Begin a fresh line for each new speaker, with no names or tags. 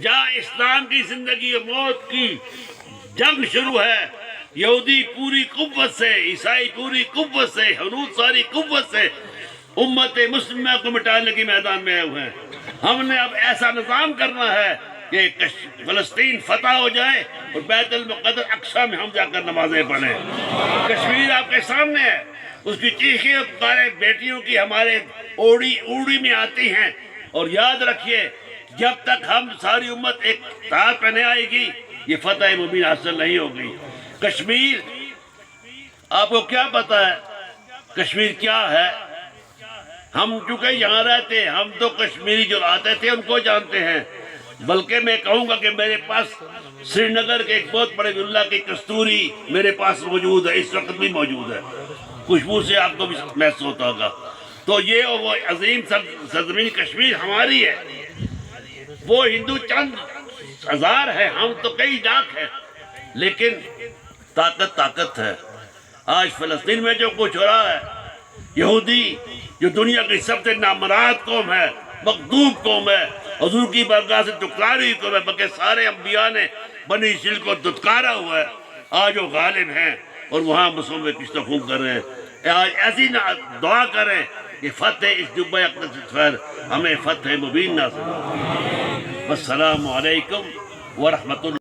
جہاں اسلام کی زندگی اور موت کی جنگ شروع ہے، یہودی پوری قوت سے، عیسائی پوری قوت سے، ہنود ساری قوت سے امت مسلمہ کو مٹانے کے میدان میں آئے ہوئے ہیں۔ ہم نے اب ایسا نظام کرنا ہے کہ فلسطین فتح ہو جائے اور بیت المقدس اقصی میں ہم جا کر نمازیں پڑھیں۔ کشمیر آپ کے سامنے ہے، اس کی چیخیں اور پکاریں بیٹیوں کی ہمارے اوڑی میں آتی ہیں۔ اور یاد رکھیے، جب تک ہم ساری امت ایک تار پہ نہیں آئے گی، یہ فتح مبین حاصل نہیں ہوگی۔ کشمیر آپ کو کیا پتا ہے کشمیر کیا ہے؟ ہم چونکہ یہاں رہتے ہیں، ہم تو کشمیری جو آتے تھے ان کو جانتے ہیں، بلکہ میں کہوں گا کہ میرے پاس سری نگر کے ایک بہت بڑے اللہ کی کستوری میرے پاس موجود ہے، اس وقت بھی موجود ہے، خوشبو سے آپ کو بھی محسوس ہوتا ہوگا۔ تو یہ وہ عظیم سرزمین کشمیر ہماری ہے۔ وہ ہندو چند ہزار ہے، ہم تو کئی لاکھ ہیں، لیکن طاقت ہے۔ آج فلسطین میں جو کچھ ہو رہا ہے، یہودی جو دنیا کی سب سے نامراد قوم ہے، مغضوب قوم ہے، حضور کی بارگاہ سے دتکاری ہوئی قوم ہے، بلکہ سارے انبیاء نے بنی اسرائیل کو دتکارا ہوا ہے، آج وہ غالب ہیں اور وہاں مسلموں میں کچھ تخوم کر رہے ہیں۔ آج ایسی دعا کریں کہ فتح اس جبہ اقدس پر ہمیں فتح مبین ناصر ہو۔ السلام علیکم ورحمۃ اللہ۔